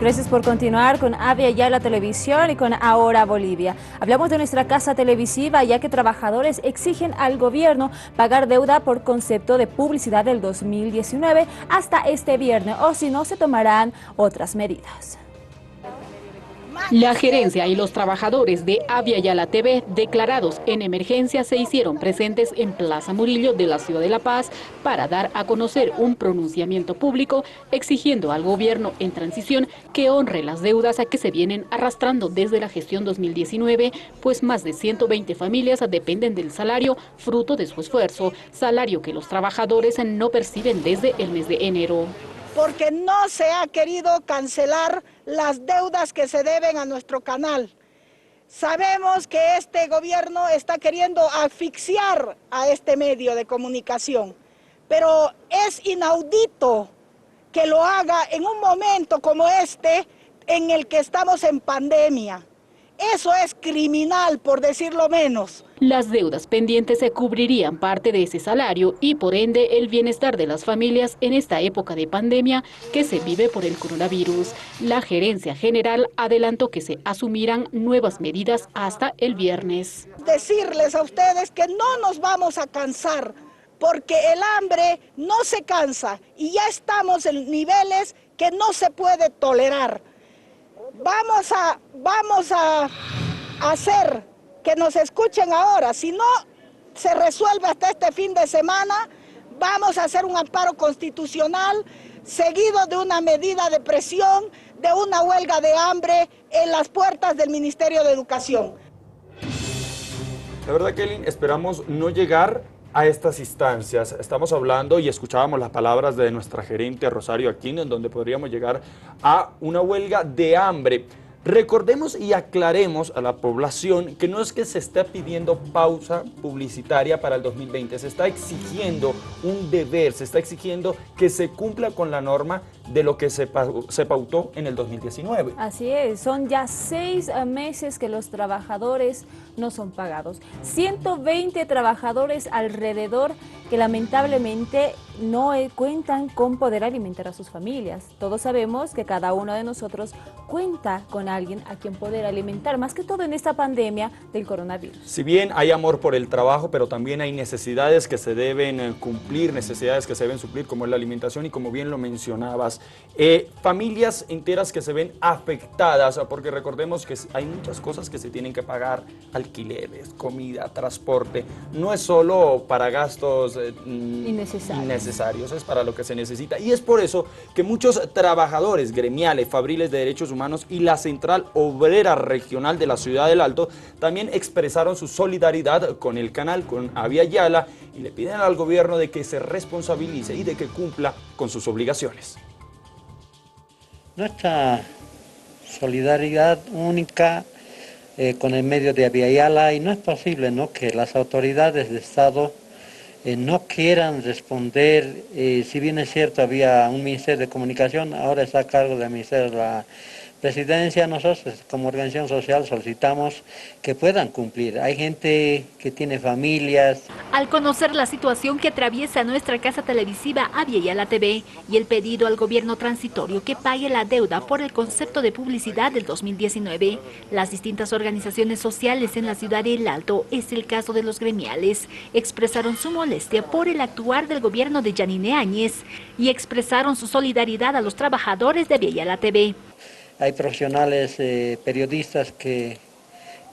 Gracias por continuar con Avia Yala Televisión y con Ahora Bolivia. Hablamos de nuestra casa televisiva, ya que trabajadores exigen al gobierno pagar deuda por concepto de publicidad del 2019 hasta este viernes, o si no, se tomarán otras medidas. La gerencia y los trabajadores de Avia Yala TV, declarados en emergencia, se hicieron presentes en Plaza Murillo de la ciudad de La Paz para dar a conocer un pronunciamiento público exigiendo al gobierno en transición que honre las deudas a que se vienen arrastrando desde la gestión 2019, pues más de 120 familias dependen del salario fruto de su esfuerzo, salario que los trabajadores no perciben desde el mes de enero. Porque no se ha querido cancelar las deudas que se deben a nuestro canal. Sabemos que este gobierno está queriendo asfixiar a este medio de comunicación, pero es inaudito que lo haga en un momento como este en el que estamos en pandemia. Eso es criminal, por decirlo menos. Las deudas pendientes se cubrirían parte de ese salario y por ende el bienestar de las familias en esta época de pandemia que se vive por el coronavirus. La gerencia general adelantó que se asumirán nuevas medidas hasta el viernes. Decirles a ustedes que no nos vamos a cansar, porque el hambre no se cansa y ya estamos en niveles que no se puede tolerar. Vamos a hacer que nos escuchen ahora. Si no se resuelve hasta este fin de semana, vamos a hacer un amparo constitucional seguido de una medida de presión, de una huelga de hambre en las puertas del Ministerio de Educación. La verdad, Kelly, esperamos no llegar a estas instancias. Estamos hablando y escuchábamos las palabras de nuestra gerente Rosario Aquino, en donde podríamos llegar a una huelga de hambre. Recordemos y aclaremos a la población que no es que se esté pidiendo pausa publicitaria para el 2020, se está exigiendo un deber, se está exigiendo que se cumpla con la norma de lo que se pautó en el 2019. Así es, son ya 6 meses que los trabajadores no son pagados. 120 trabajadores alrededor que lamentablemente no cuentan con poder alimentar a sus familias. Todos sabemos que cada uno de nosotros cuenta con alguien a quien poder alimentar, más que todo en esta pandemia del coronavirus. Si bien hay amor por el trabajo, pero también hay necesidades que se deben cumplir, necesidades que se deben suplir, como es la alimentación y como bien lo mencionabas, familias enteras que se ven afectadas, porque recordemos que hay muchas cosas que se tienen que pagar, alquileres, comida, transporte, no es solo para gastos innecesarios, es para lo que se necesita. Y es por eso que muchos trabajadores gremiales, fabriles de derechos humanos y la Central Obrera Regional de la Ciudad del Alto también expresaron su solidaridad con el canal, con Avia Yala, y le piden al gobierno de que se responsabilice y de que cumpla con sus obligaciones. Nuestra solidaridad única con el medio de Avia Yala, y no es posible, ¿no?, que las autoridades de Estado no quieran responder. Si bien es cierto, había un Ministerio de Comunicación, ahora está a cargo del Ministerio de la Presidencia. Nosotros como organización social solicitamos que puedan cumplir. Hay gente que tiene familias. Al conocer la situación que atraviesa nuestra casa televisiva Avia Yala TV y el pedido al gobierno transitorio que pague la deuda por el concepto de publicidad del 2019, las distintas organizaciones sociales en la ciudad del Alto, es el caso de los gremiales, expresaron su molestia por el actuar del gobierno de Yanine Áñez y expresaron su solidaridad a los trabajadores de Avia Yala TV. Hay profesionales, periodistas que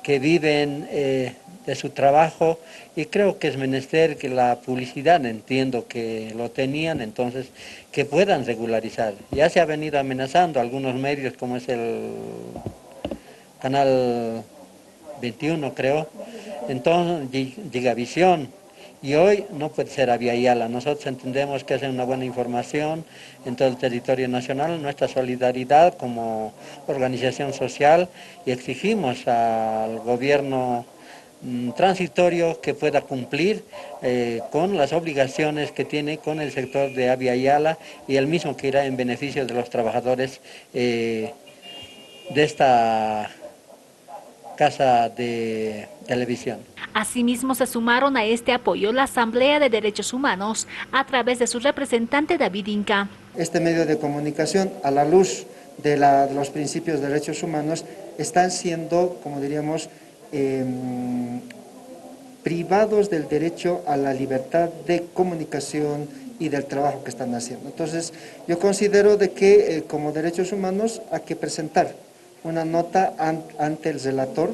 viven de su trabajo, y creo que es menester que la publicidad, entiendo que lo tenían, entonces que puedan regularizar. Ya se ha venido amenazando algunos medios, como es el Canal 21, creo, entonces Gigavisión. Y hoy no puede ser Avia Yala. Nosotros entendemos que es una buena información en todo el territorio nacional, nuestra solidaridad como organización social, y exigimos al gobierno transitorio que pueda cumplir con las obligaciones que tiene con el sector de Avia Yala, y el mismo que irá en beneficio de los trabajadores de esta casa de televisión. Asimismo, se sumaron a este apoyo la Asamblea de Derechos Humanos a través de su representante David Inca. Este medio de comunicación, a la luz de los principios de derechos humanos, están siendo, como diríamos, privados del derecho a la libertad de comunicación y del trabajo que están haciendo. Entonces, yo considero de que como derechos humanos hay que presentar una nota ante el relator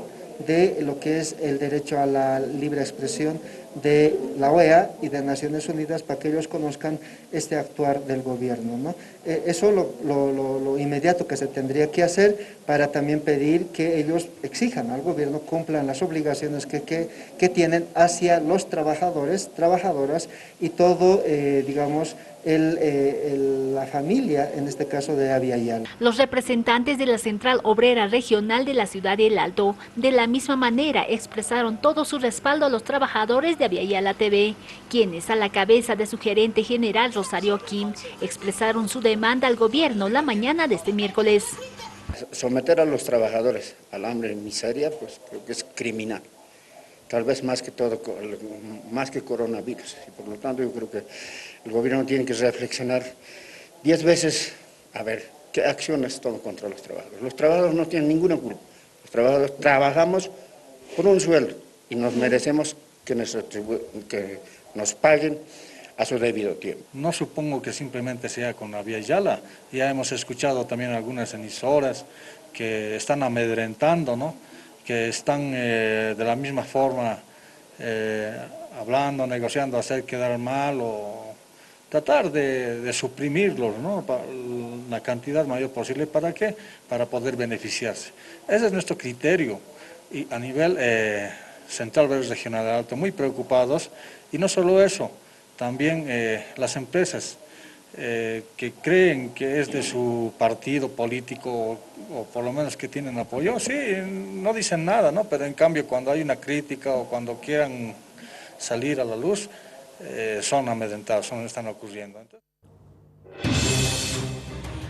de lo que es el derecho a la libre expresión de la OEA y de Naciones Unidas para que ellos conozcan este actuar del gobierno, ¿no? Eso lo inmediato que se tendría que hacer para también pedir que ellos exijan al gobierno, cumplan las obligaciones que tienen hacia los trabajadores, trabajadoras y todo, digamos, la familia, en este caso de Avia Yala. Los representantes de la Central Obrera Regional de la ciudad de El Alto, de la misma manera, expresaron todo su respaldo a los trabajadores de Avia Yala TV, quienes a la cabeza de su gerente general Rosario Kim expresaron su demanda al gobierno la mañana de este miércoles. Someter a los trabajadores al hambre y miseria, pues creo que es criminal. Tal vez más que todo, más que coronavirus. Y por lo tanto, yo creo que el gobierno tiene que reflexionar 10 veces, a ver, qué acciones toma contra los trabajadores. Los trabajadores no tienen ninguna culpa. Los trabajadores trabajamos por un sueldo y nos merecemos que nos paguen a su debido tiempo. No supongo que simplemente sea con Avia Yala. Ya hemos escuchado también algunas emisoras que están amedrentando, ¿no?, que están de la misma forma hablando, negociando, hacer quedar mal o tratar de suprimirlos, ¿no?, la cantidad mayor posible. ¿Para qué? Para poder beneficiarse. Ese es nuestro criterio. Y a nivel central regional de Alto, muy preocupados. Y no solo eso, también las empresas que creen que es de su partido político o por lo menos que tienen apoyo, sí, no dicen nada, ¿no? Pero en cambio cuando hay una crítica o cuando quieran salir a la luz, son amedrentados, están ocurriendo.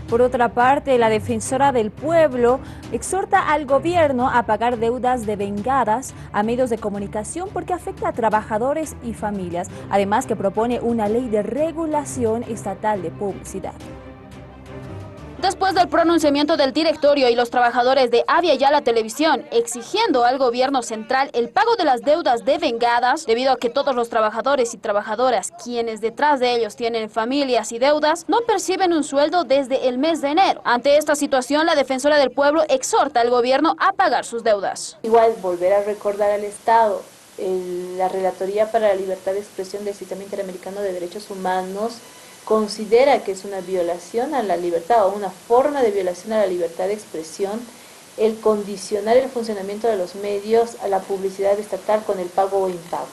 Por otra parte, la defensora del pueblo exhorta al gobierno a pagar deudas devengadas a medios de comunicación porque afecta a trabajadores y familias. Además, que propone una ley de regulación estatal de publicidad. Después del pronunciamiento del directorio y los trabajadores de Avia Yala Televisión exigiendo al gobierno central el pago de las deudas devengadas, debido a que todos los trabajadores y trabajadoras, quienes detrás de ellos tienen familias y deudas, no perciben un sueldo desde el mes de enero. Ante esta situación, la defensora del pueblo exhorta al gobierno a pagar sus deudas. Igual, volver a recordar al Estado, la Relatoría para la Libertad de Expresión del Sistema Interamericano de Derechos Humanos considera que es una violación a la libertad o una forma de violación a la libertad de expresión el condicionar el funcionamiento de los medios a la publicidad estatal con el pago o impago.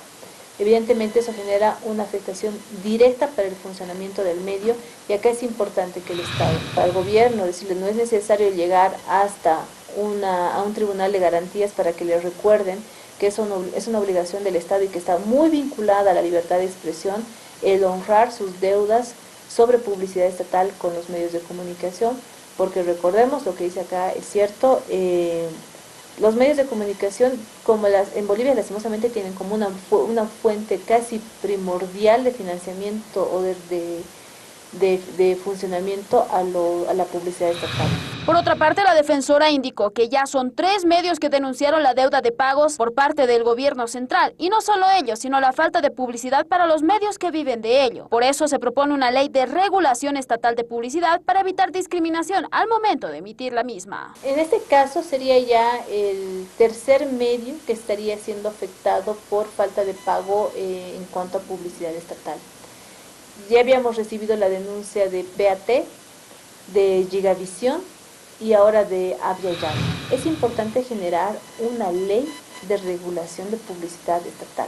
Evidentemente eso genera una afectación directa para el funcionamiento del medio y acá es importante que el Estado, para el gobierno, decirle no es necesario llegar hasta a un tribunal de garantías para que le recuerden que es una obligación del Estado y que está muy vinculada a la libertad de expresión el honrar sus deudas sobre publicidad estatal con los medios de comunicación, porque recordemos, lo que dice acá es cierto, los medios de comunicación, como en Bolivia lastimosamente tienen como una fuente casi primordial de financiamiento o de funcionamiento a la publicidad estatal. Por otra parte, la defensora indicó que ya son 3 medios que denunciaron la deuda de pagos por parte del gobierno central. Y no solo ellos, sino la falta de publicidad para los medios que viven de ello. Por eso se propone una ley de regulación estatal de publicidad para evitar discriminación al momento de emitir la misma. En este caso sería ya el tercer medio que estaría siendo afectado por falta de pago en cuanto a publicidad estatal. Ya habíamos recibido la denuncia de BAT, de Gigavisión y ahora de Avia Yala. Es importante generar una ley de regulación de publicidad estatal.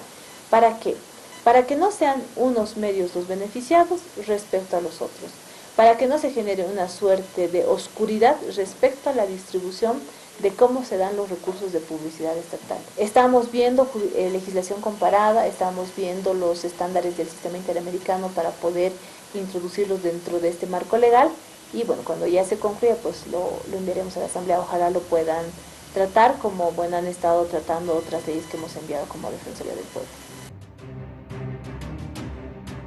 ¿Para qué? Para que no sean unos medios los beneficiados respecto a los otros. Para que no se genere una suerte de oscuridad respecto a la distribución de cómo se dan los recursos de publicidad estatal. Estamos viendo legislación comparada, estamos viendo los estándares del sistema interamericano para poder introducirlos dentro de este marco legal y bueno, cuando ya se concluya pues lo enviaremos a la Asamblea, ojalá lo puedan tratar como, bueno, han estado tratando otras leyes que hemos enviado como Defensoría del Pueblo.